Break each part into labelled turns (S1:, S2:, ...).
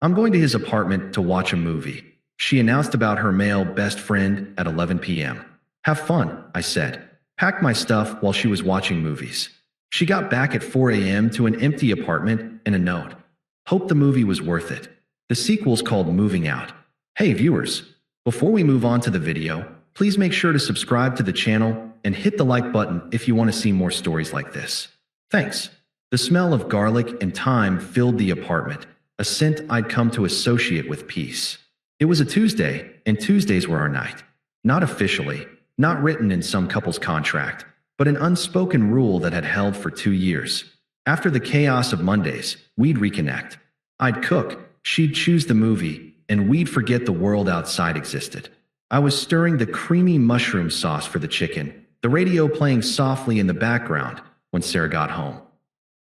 S1: I'm going to his apartment to watch a movie. She announced about her male best friend at 11 p.m. Have fun, I said. Packed my stuff while she was watching movies. She got back at 4 a.m. to an empty apartment and a note. Hope the movie was worth it. The sequel's called Moving Out. Hey viewers, before we move on to the video, please make sure to subscribe to the channel and hit the like button if you want to see more stories like this. Thanks. The smell of garlic and thyme filled the apartment, a scent I'd come to associate with peace. It was a Tuesday, and Tuesdays were our night. Not officially, not written in some couple's contract, but an unspoken rule that had held for 2 years. After the chaos of Mondays, we'd reconnect. I'd cook, she'd choose the movie, and we'd forget the world outside existed. I was stirring the creamy mushroom sauce for the chicken, the radio playing softly in the background, when Sarah got home.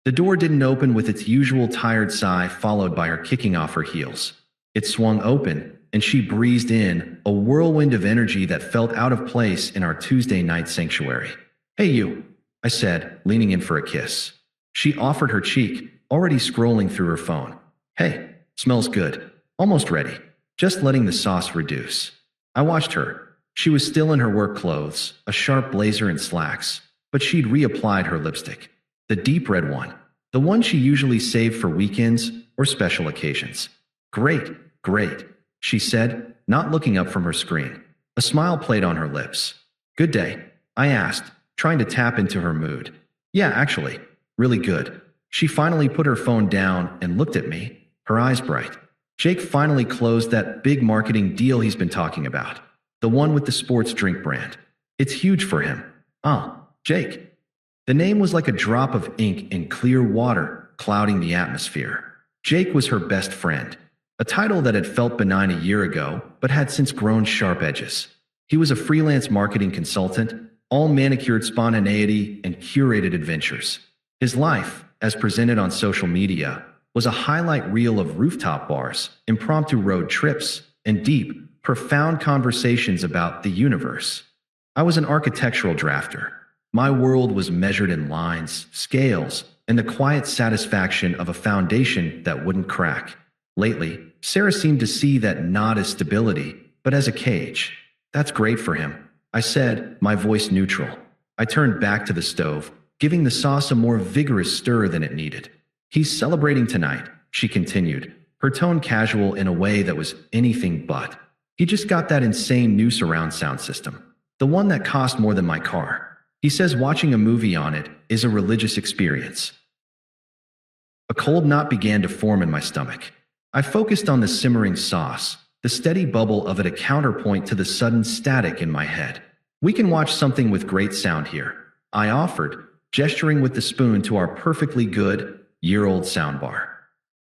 S1: The door didn't open with its usual tired sigh, followed by her kicking off her heels. It swung open, and she breezed in, a whirlwind of energy that felt out of place in our Tuesday night sanctuary. Hey you, I said, leaning in for a kiss. She offered her cheek, already scrolling through her phone. Hey, smells good. Almost ready. Just letting the sauce reduce. I watched her. She was still in her work clothes, a sharp blazer and slacks, but she'd reapplied her lipstick. The deep red one. The one she usually saved for weekends or special occasions. Great, great, she said, not looking up from her screen. A smile played on her lips. Good day, I asked, trying to tap into her mood. Yeah, actually, really good. She finally put her phone down and looked at me, her eyes bright. Jake finally closed that big marketing deal he's been talking about. The one with the sports drink brand. It's huge for him. Jake. The name was like a drop of ink in clear water, clouding the atmosphere. Jake was her best friend. A title that had felt benign a year ago, but had since grown sharp edges. He was a freelance marketing consultant, all manicured spontaneity and curated adventures. His life, as presented on social media, was a highlight reel of rooftop bars, impromptu road trips, and deep, profound conversations about the universe. I was an architectural drafter. My world was measured in lines, scales, and the quiet satisfaction of a foundation that wouldn't crack. Lately, Sarah seemed to see that not as stability, but as a cage. That's great for him, I said, my voice neutral. I turned back to the stove, giving the sauce a more vigorous stir than it needed. He's celebrating tonight, she continued, her tone casual in a way that was anything but. He just got that insane new surround sound system, the one that cost more than my car. He says watching a movie on it is a religious experience. A cold knot began to form in my stomach. I focused on the simmering sauce, the steady bubble of it a counterpoint to the sudden static in my head. We can watch something with great sound here, I offered, gesturing with the spoon to our perfectly good, year-old soundbar.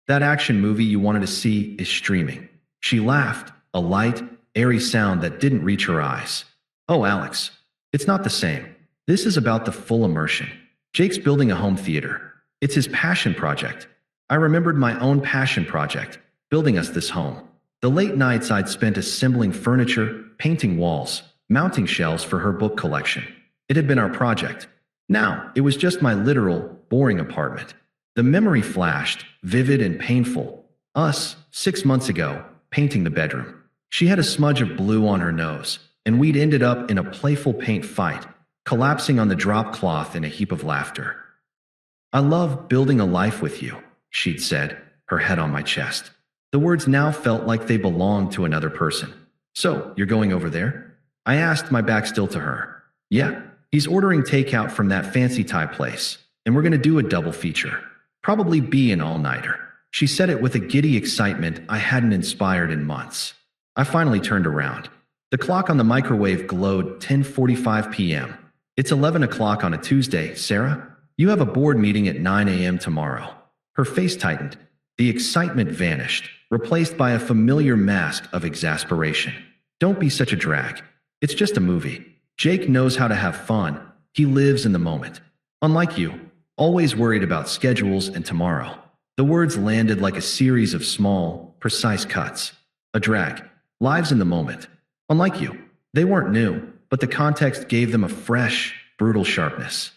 S1: That action movie you wanted to see is streaming. She laughed, a light, airy sound that didn't reach her eyes. Oh, Alex, it's not the same. This is about the full immersion. Jake's building a home theater. It's his passion project. I remembered my own passion project, building us this home. The late nights I'd spent assembling furniture, painting walls, mounting shelves for her book collection. It had been our project. Now, it was just my literal, boring apartment. The memory flashed, vivid and painful. Us, 6 months ago, painting the bedroom. She had a smudge of blue on her nose, and we'd ended up in a playful paint fight, collapsing on the drop cloth in a heap of laughter. I love building a life with you, she'd said, her head on my chest. The words now felt like they belonged to another person. So, you're going over there? I asked, my back still to her. Yeah, he's ordering takeout from that fancy Thai place, and we're going to do a double feature. Probably be an all-nighter. She said it with a giddy excitement I hadn't inspired in months. I finally turned around. The clock on the microwave glowed 10:45 p.m. It's 11 o'clock on a Tuesday, Sarah. You have a board meeting at 9 a.m. tomorrow. Her face tightened. The excitement vanished, replaced by a familiar mask of exasperation. Don't be such a drag. It's just a movie. Jake knows how to have fun. He lives in the moment. Unlike you, always worried about schedules and tomorrow. The words landed like a series of small, precise cuts. A drag. Lives in the moment. Unlike you. They weren't new, but the context gave them a fresh, brutal sharpness.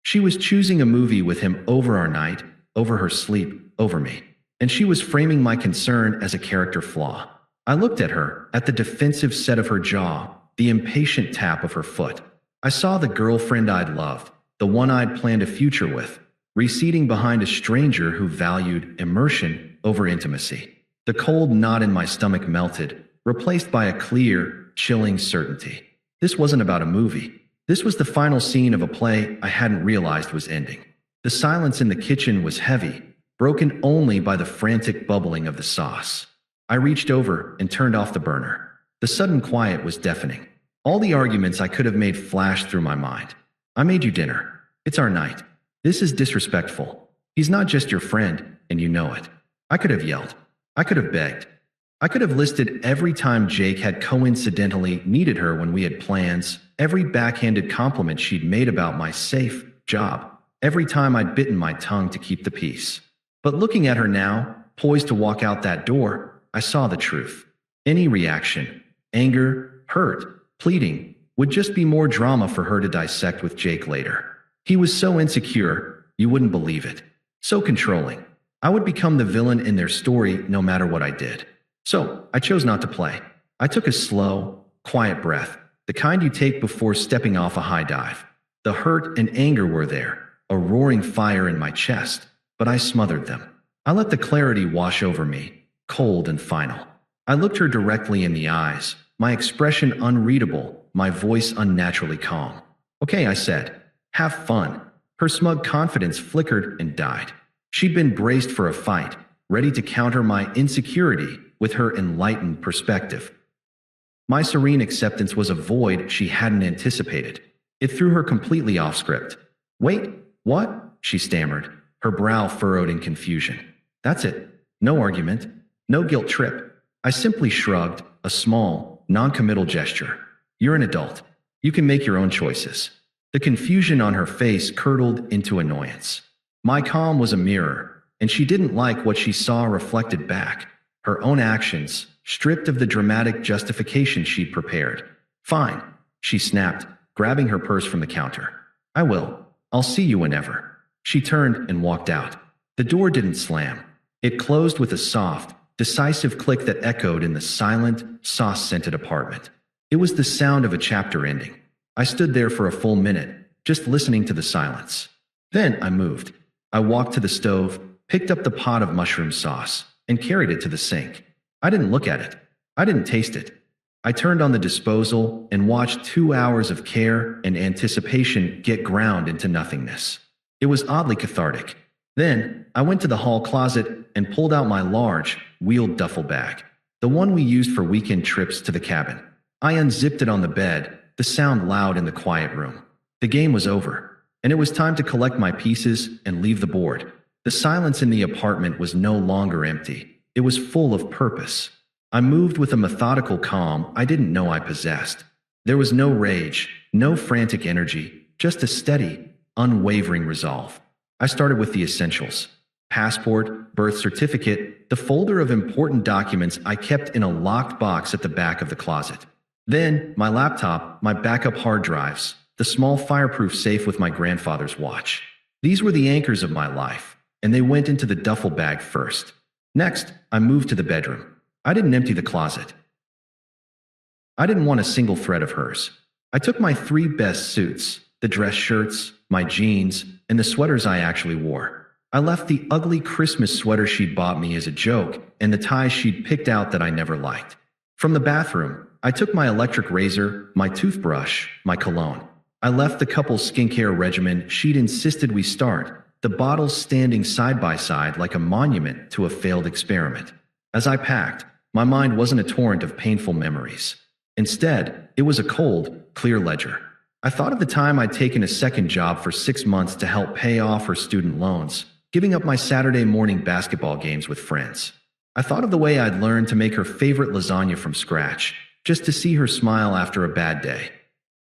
S1: She was choosing a movie with him over our night, over her sleep, over me. and she was framing my concern as a character flaw. I looked at her, at the defensive set of her jaw, the impatient tap of her foot. I saw the girlfriend I'd loved, the one I'd planned a future with, receding behind a stranger who valued immersion over intimacy. The cold knot in my stomach melted, replaced by a clear, chilling certainty. This wasn't about a movie. This was the final scene of a play I hadn't realized was ending. The silence in the kitchen was heavy, broken only by the frantic bubbling of the sauce. I reached over and turned off the burner. The sudden quiet was deafening. All the arguments I could have made flashed through my mind. I made you dinner. It's our night. This is disrespectful. He's not just your friend, and you know it. I could have yelled. I could have begged. I could have listed every time Jake had coincidentally needed her when we had plans, every backhanded compliment she'd made about my safe job, every time I'd bitten my tongue to keep the peace. But looking at her now, poised to walk out that door, I saw the truth. Any reaction, anger, hurt, pleading, would just be more drama for her to dissect with Jake later. He was so insecure, you wouldn't believe it. So controlling. I would become the villain in their story no matter what I did. So, I chose not to play. I took a slow, quiet breath, the kind you take before stepping off a high dive. The hurt and anger were there, a roaring fire in my chest, but I smothered them. I let the clarity wash over me, cold and final. I looked her directly in the eyes, my expression unreadable, my voice unnaturally calm. Okay, I said. Have fun. Her smug confidence flickered and died. She'd been braced for a fight, ready to counter my insecurity with her enlightened perspective. My serene acceptance was a void she hadn't anticipated. It threw her completely off script. Wait, what? She stammered, her brow furrowed in confusion. That's it. No argument. No guilt trip. I simply shrugged, a small, non-committal gesture. You're an adult. You can make your own choices. The confusion on her face curdled into annoyance. My calm was a mirror, and she didn't like what she saw reflected back. Her own actions, stripped of the dramatic justification she'd prepared. Fine, she snapped, grabbing her purse from the counter. I will. I'll see you whenever. She turned and walked out. The door didn't slam. It closed with a soft, decisive click that echoed in the silent, sauce-scented apartment. It was the sound of a chapter ending. I stood there for a full minute, just listening to the silence. Then I moved. I walked to the stove, picked up the pot of mushroom sauce, and carried it to the sink. I didn't look at it. I didn't taste it. I turned on the disposal and watched 2 hours of care and anticipation get ground into nothingness. It was oddly cathartic. Then, I went to the hall closet and pulled out my large, wheeled duffel bag, the one we used for weekend trips to the cabin. I unzipped it on the bed, the sound loud in the quiet room. The game was over, and it was time to collect my pieces and leave the board. The silence in the apartment was no longer empty. It was full of purpose. I moved with a methodical calm I didn't know I possessed. There was no rage, no frantic energy, just a steady, unwavering resolve. I started with the essentials: passport, birth certificate, the folder of important documents I kept in a locked box at the back of the closet. Then, my laptop, my backup hard drives, the small fireproof safe with my grandfather's watch. These were the anchors of my life, and they went into the duffel bag first. Next, I moved to the bedroom. I didn't empty the closet. I didn't want a single thread of hers. I took my 3 best suits, the dress shirts, my jeans, and the sweaters I actually wore. I left the ugly Christmas sweater she'd bought me as a joke, and the ties she'd picked out that I never liked. From the bathroom, I took my electric razor, my toothbrush, my cologne. I left the couple's skincare regimen she'd insisted we start, the bottles standing side by side like a monument to a failed experiment. As I packed, my mind wasn't a torrent of painful memories. Instead, it was a cold, clear ledger. I thought of the time I'd taken a second job for 6 months to help pay off her student loans, giving up my Saturday morning basketball games with friends. I thought of the way I'd learned to make her favorite lasagna from scratch, just to see her smile after a bad day.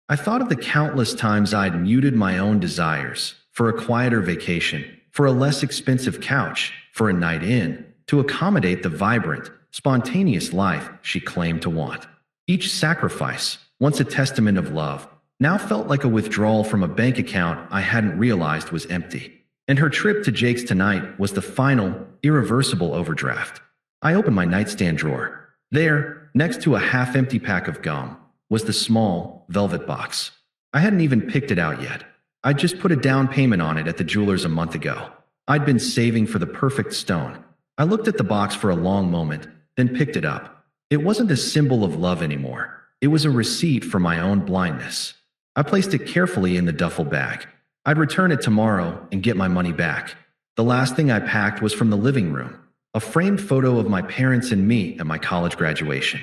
S1: I thought of the countless times I'd muted my own desires, for a quieter vacation, for a less expensive couch, for a night in, to accommodate the vibrant, spontaneous life she claimed to want. Each sacrifice, once a testament of love, now felt like a withdrawal from a bank account I hadn't realized was empty. And her trip to Jake's tonight was the final, irreversible overdraft. I opened my nightstand drawer. There, next to a half-empty pack of gum, was the small, velvet box. I hadn't even picked it out yet. I'd just put a down payment on it at the jeweler's a month ago. I'd been saving for the perfect stone. I looked at the box for a long moment, then picked it up. It wasn't a symbol of love anymore. It was a receipt for my own blindness. I placed it carefully in the duffel bag. I'd return it tomorrow and get my money back. The last thing I packed was from the living room, a framed photo of my parents and me at my college graduation.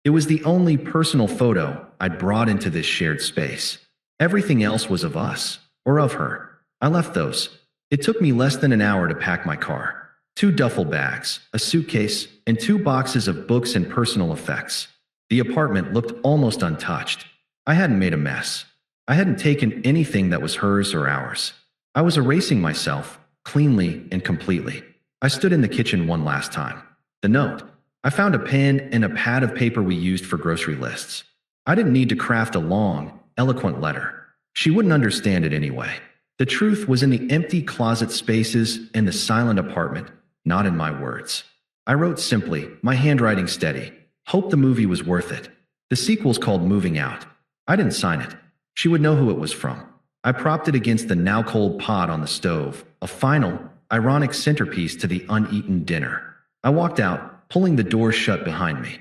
S1: It was the only personal photo I'd brought into this shared space. Everything else was of us, or of her. I left those. It took me less than an hour to pack my car. 2 duffel bags, a suitcase, and 2 boxes of books and personal effects. The apartment looked almost untouched. I hadn't made a mess. I hadn't taken anything that was hers or ours. I was erasing myself, cleanly and completely. I stood in the kitchen one last time. The note. I found a pen and a pad of paper we used for grocery lists. I didn't need to craft a long, eloquent letter. She wouldn't understand it anyway. The truth was in the empty closet spaces and the silent apartment, not in my words. I wrote simply, my handwriting steady. Hope the movie was worth it. The sequel's called Moving Out. I didn't sign it. She would know who it was from. I propped it against the now cold pot on the stove, a final, ironic centerpiece to the uneaten dinner. I walked out, pulling the door shut behind me.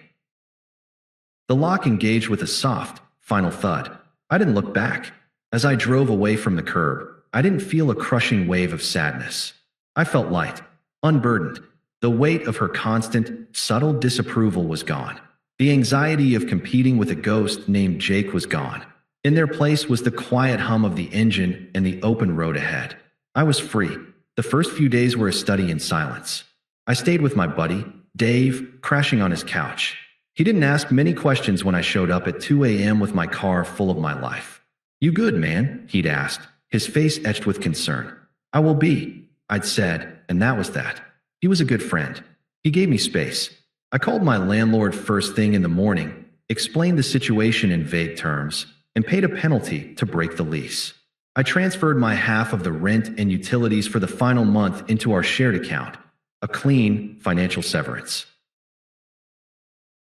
S1: The lock engaged with a soft, final thud. I didn't look back. As I drove away from the curb, I didn't feel a crushing wave of sadness. I felt light, unburdened. The weight of her constant, subtle disapproval was gone. The anxiety of competing with a ghost named Jake was gone. In their place was the quiet hum of the engine and the open road ahead. I was free. The first few days were a study in silence. I stayed with my buddy, Dave, crashing on his couch. He didn't ask many questions when I showed up at 2 a.m. with my car full of my life. "You good, man?" he'd asked, his face etched with concern. "I will be," I'd said, and that was that. He was a good friend. He gave me space. I called my landlord first thing in the morning, explained the situation in vague terms, and paid a penalty to break the lease. I transferred my half of the rent and utilities for the final month into our shared account, a clean financial severance.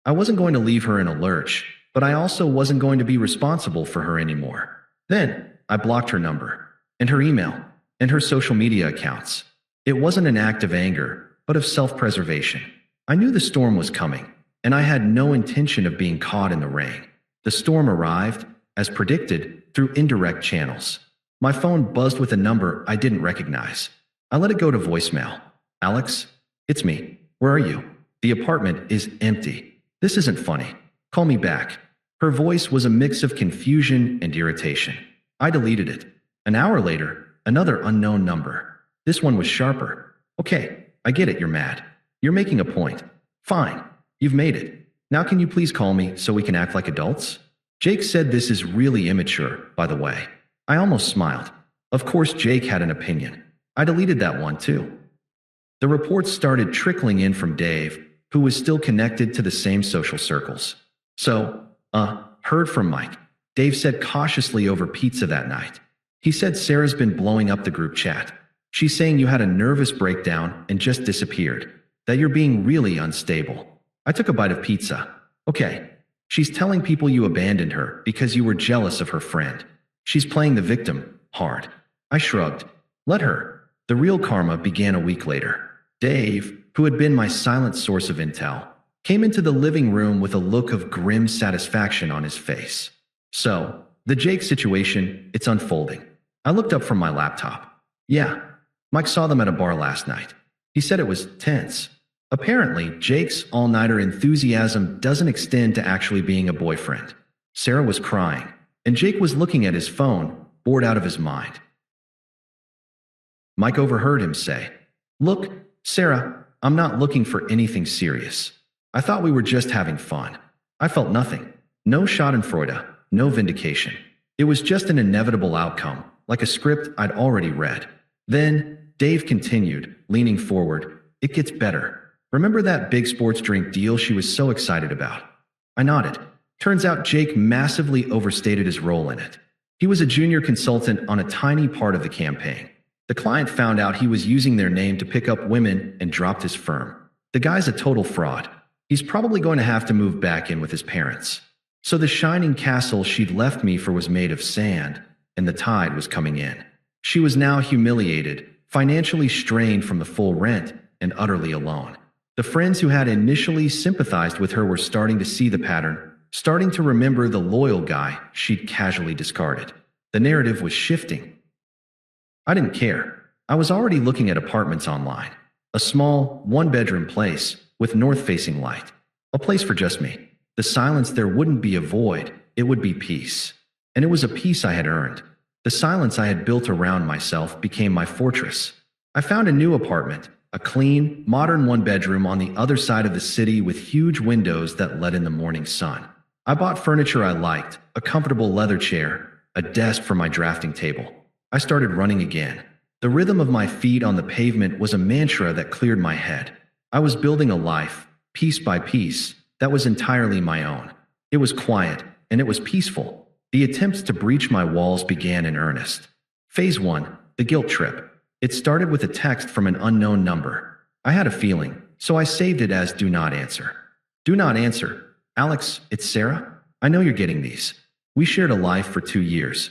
S1: I wasn't going to leave her in a lurch, but I also wasn't going to be responsible for her anymore. Then, I blocked her number, and her email, and her social media accounts. It wasn't an act of anger, but of self-preservation. I knew the storm was coming, and I had no intention of being caught in the rain. The storm arrived, as predicted, through indirect channels. My phone buzzed with a number I didn't recognize. I let it go to voicemail. "Alex, it's me. Where are you? The apartment is empty. This isn't funny. Call me back." Her voice was a mix of confusion and irritation. I deleted it. An hour later, another unknown number. This one was sharper. "Okay, I get it, you're mad. You're making a point. Fine, you've made it. Now can you please call me so we can act like adults?" Jake said this is really immature, by the way. I almost smiled. Of course Jake had an opinion. I deleted that one too. The reports started trickling in from Dave, who was still connected to the same social circles. Heard from Mike. Dave said cautiously over pizza that night. He said Sarah's been blowing up the group chat. She's saying you had a nervous breakdown and just disappeared, that you're being really unstable. I took a bite of pizza. Okay. She's telling people you abandoned her because you were jealous of her friend. She's playing the victim, hard. I shrugged. Let her. The real karma began a week later. Dave, who had been my silent source of intel, came into the living room with a look of grim satisfaction on his face. "So, the Jake situation, it's unfolding." I looked up from my laptop. "Yeah, Mike saw them at a bar last night. He said it was tense. Apparently, Jake's all-nighter enthusiasm doesn't extend to actually being a boyfriend." Sarah was crying, and Jake was looking at his phone, bored out of his mind. Mike overheard him say, "Look, Sarah, I'm not looking for anything serious. I thought we were just having fun." I felt nothing. No schadenfreude, no vindication. It was just an inevitable outcome, like a script I'd already read. Then, Dave continued, leaning forward, "It gets better. Remember that big sports drink deal she was so excited about?" I nodded. Turns out Jake massively overstated his role in it. He was a junior consultant on a tiny part of the campaign. The client found out he was using their name to pick up women and dropped his firm. The guy's a total fraud. He's probably going to have to move back in with his parents. So the shining castle she'd left me for was made of sand, and the tide was coming in. She was now humiliated, financially strained from the full rent, and utterly alone. The friends who had initially sympathized with her were starting to see the pattern, starting to remember the loyal guy she'd casually discarded. The narrative was shifting. I didn't care. I was already looking at apartments online. A small, one-bedroom place with north-facing light. A place for just me. The silence there wouldn't be a void, it would be peace. And it was a peace I had earned. The silence I had built around myself became my fortress. I found a new apartment, a clean, modern one-bedroom on the other side of the city with huge windows that let in the morning sun. I bought furniture I liked, a comfortable leather chair, a desk for my drafting table. I started running again. The rhythm of my feet on the pavement was a mantra that cleared my head. I was building a life, piece by piece, that was entirely my own. It was quiet, and it was peaceful. The attempts to breach my walls began in earnest. Phase 1, the guilt trip. It started with a text from an unknown number. I had a feeling, so I saved it as do not answer. Do not answer. Alex, it's Sarah? I know you're getting these. We shared a life for 2 years.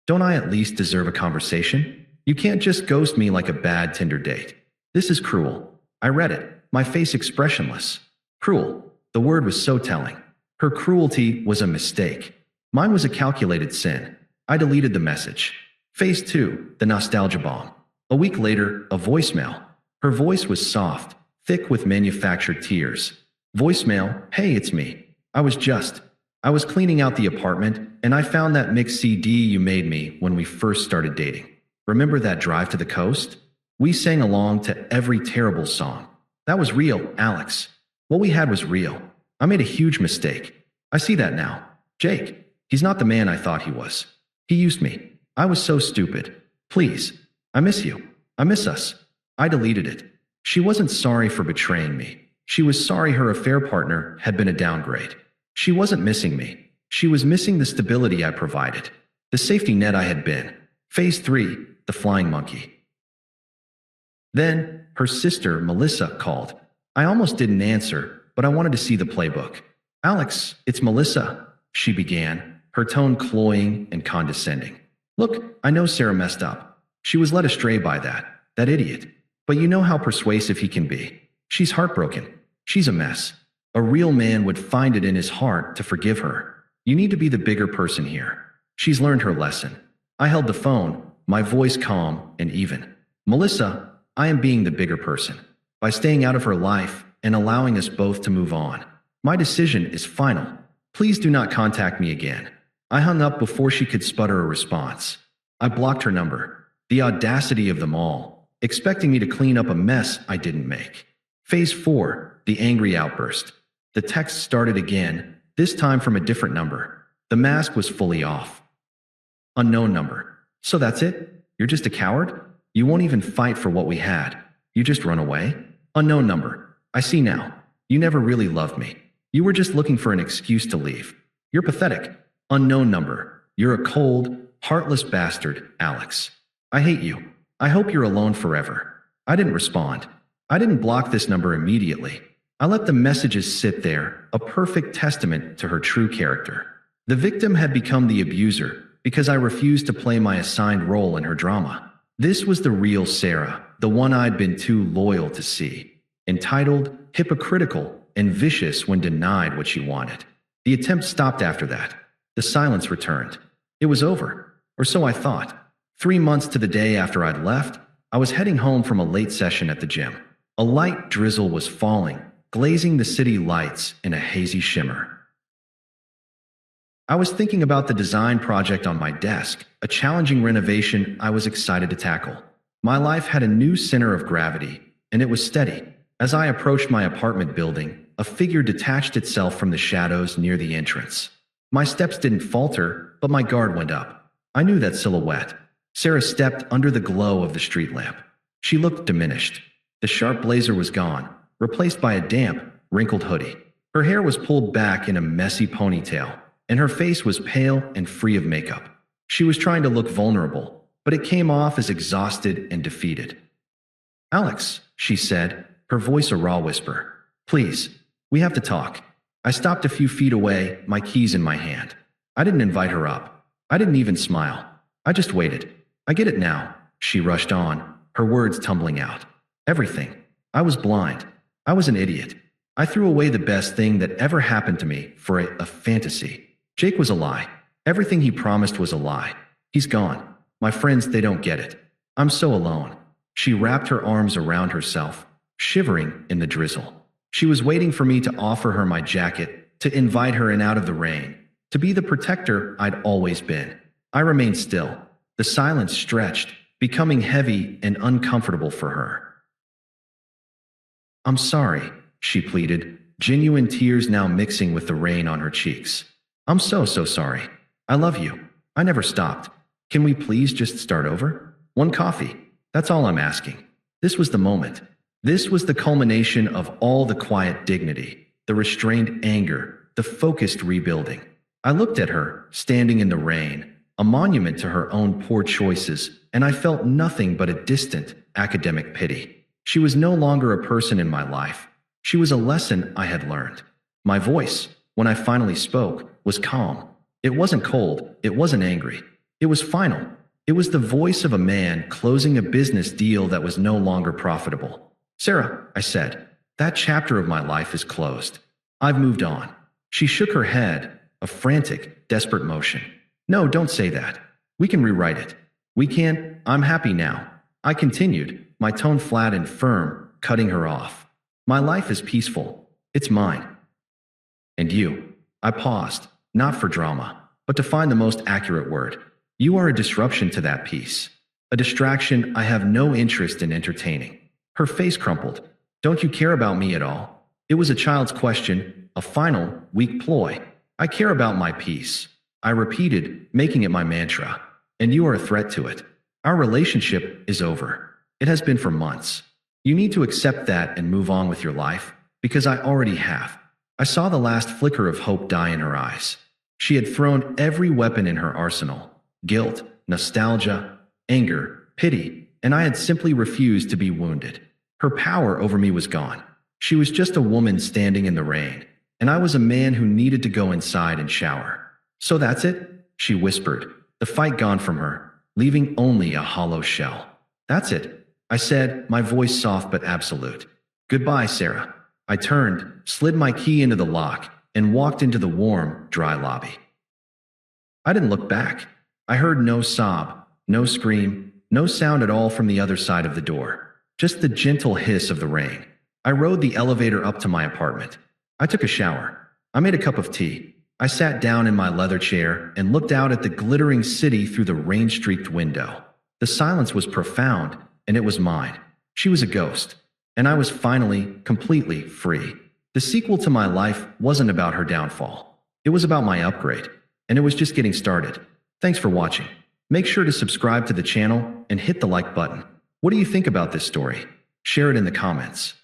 S1: Don't I at least deserve a conversation? You can't just ghost me like a bad Tinder date. This is cruel. I read it, my face expressionless. Cruel. The word was so telling. Her cruelty was a mistake. Mine was a calculated sin. I deleted the message. Phase 2, the nostalgia bomb. A week later, a voicemail. Her voice was soft, thick with manufactured tears. Voicemail, hey, it's me. I was cleaning out the apartment, and I found that mixed CD you made me when we first started dating. Remember that drive to the coast? We sang along to every terrible song. That was real, Alex. What we had was real. I made a huge mistake. I see that now. Jake, he's not the man I thought he was. He used me. I was so stupid. Please. I miss you. I miss us. I deleted it. She wasn't sorry for betraying me. She was sorry her affair partner had been a downgrade. She wasn't missing me. She was missing the stability I provided, the safety net I had been. Phase 3, the flying monkey. Then, her sister, Melissa, called. I almost didn't answer, but I wanted to see the playbook. Alex, it's Melissa, she began, her tone cloying and condescending. Look, I know Sarah messed up. She was led astray by that idiot. But you know how persuasive he can be. She's heartbroken. She's a mess. A real man would find it in his heart to forgive her. You need to be the bigger person here. She's learned her lesson. I held the phone, my voice calm and even. Melissa, I am being the bigger person. By staying out of her life and allowing us both to move on. My decision is final. Please do not contact me again. I hung up before she could sputter a response. I blocked her number. The audacity of them all, expecting me to clean up a mess I didn't make. Phase 4, the angry outburst. The text started again, this time from a different number. The mask was fully off. Unknown number. So that's it? You're just a coward? You won't even fight for what we had. You just run away? Unknown number. I see now. You never really loved me. You were just looking for an excuse to leave. You're pathetic. Unknown number. You're a cold, heartless bastard, Alex. I hate you. I hope you're alone forever. I didn't respond. I didn't block this number immediately. I let the messages sit there, a perfect testament to her true character. The victim had become the abuser because I refused to play my assigned role in her drama. This was the real Sarah, the one I'd been too loyal to see. Entitled, hypocritical, and vicious when denied what she wanted. The attempt stopped after that. The silence returned. It was over, or so I thought. 3 months to the day after I'd left, I was heading home from a late session at the gym. A light drizzle was falling, glazing the city lights in a hazy shimmer. I was thinking about the design project on my desk, a challenging renovation I was excited to tackle. My life had a new center of gravity, and it was steady. As I approached my apartment building, a figure detached itself from the shadows near the entrance. My steps didn't falter, but my guard went up. I knew that silhouette. Sarah stepped under the glow of the street lamp. She looked diminished. The sharp blazer was gone, replaced by a damp, wrinkled hoodie. Her hair was pulled back in a messy ponytail, and her face was pale and free of makeup. She was trying to look vulnerable, but it came off as exhausted and defeated. "Alex," she said, her voice a raw whisper. "Please, we have to talk." I stopped a few feet away, my keys in my hand. I didn't invite her up. I didn't even smile. I just waited. "I get it now," she rushed on, her words tumbling out. "Everything. I was blind. I was an idiot. I threw away the best thing that ever happened to me for a fantasy. Jake was a lie. Everything he promised was a lie. He's gone. My friends, they don't get it. I'm so alone." She wrapped her arms around herself, shivering in the drizzle. She was waiting for me to offer her my jacket, to invite her in out of the rain, to be the protector I'd always been. I remained still. The silence stretched, becoming heavy and uncomfortable for her. "I'm sorry," she pleaded, genuine tears now mixing with the rain on her cheeks. "I'm so sorry. I love you. I never stopped. Can we please just start over? One coffee. That's all I'm asking." This was the moment. This was the culmination of all the quiet dignity, the restrained anger, the focused rebuilding. I looked at her, standing in the rain, a monument to her own poor choices, and I felt nothing but a distant, academic pity. She was no longer a person in my life. She was a lesson I had learned. My voice, when I finally spoke, was calm. It wasn't cold. It wasn't angry. It was final. It was the voice of a man closing a business deal that was no longer profitable. "Sarah," I said, "that chapter of my life is closed. I've moved on." She shook her head, a frantic, desperate motion. "No, don't say that. We can rewrite it. We can. I'm happy now." I continued, my tone flat and firm, cutting her off. "My life is peaceful. It's mine. And you." I paused, not for drama, but to find the most accurate word. "You are a disruption to that peace. A distraction I have no interest in entertaining." Her face crumpled. "Don't you care about me at all?" It was a child's question, a final, weak ploy. "I care about my peace," I repeated, making it my mantra. "And you are a threat to it. Our relationship is over. It has been for months. You need to accept that and move on with your life, because I already have." I saw the last flicker of hope die in her eyes. She had thrown every weapon in her arsenal: guilt, nostalgia, anger, pity, and I had simply refused to be wounded. Her power over me was gone. She was just a woman standing in the rain, and I was a man who needed to go inside and shower. "So that's it?" she whispered, the fight gone from her, leaving only a hollow shell. "That's it," I said, my voice soft but absolute. "Goodbye, Sarah." I turned, slid my key into the lock, and walked into the warm, dry lobby. I didn't look back. I heard no sob, no scream, no sound at all from the other side of the door. Just the gentle hiss of the rain. I rode the elevator up to my apartment. I took a shower. I made a cup of tea. I sat down in my leather chair and looked out at the glittering city through the rain-streaked window. The silence was profound, and it was mine. She was a ghost, and I was finally, completely free. The sequel to my life wasn't about her downfall. It was about my upgrade, and it was just getting started. Thanks for watching. Make sure to subscribe to the channel and hit the like button. What do you think about this story? Share it in the comments.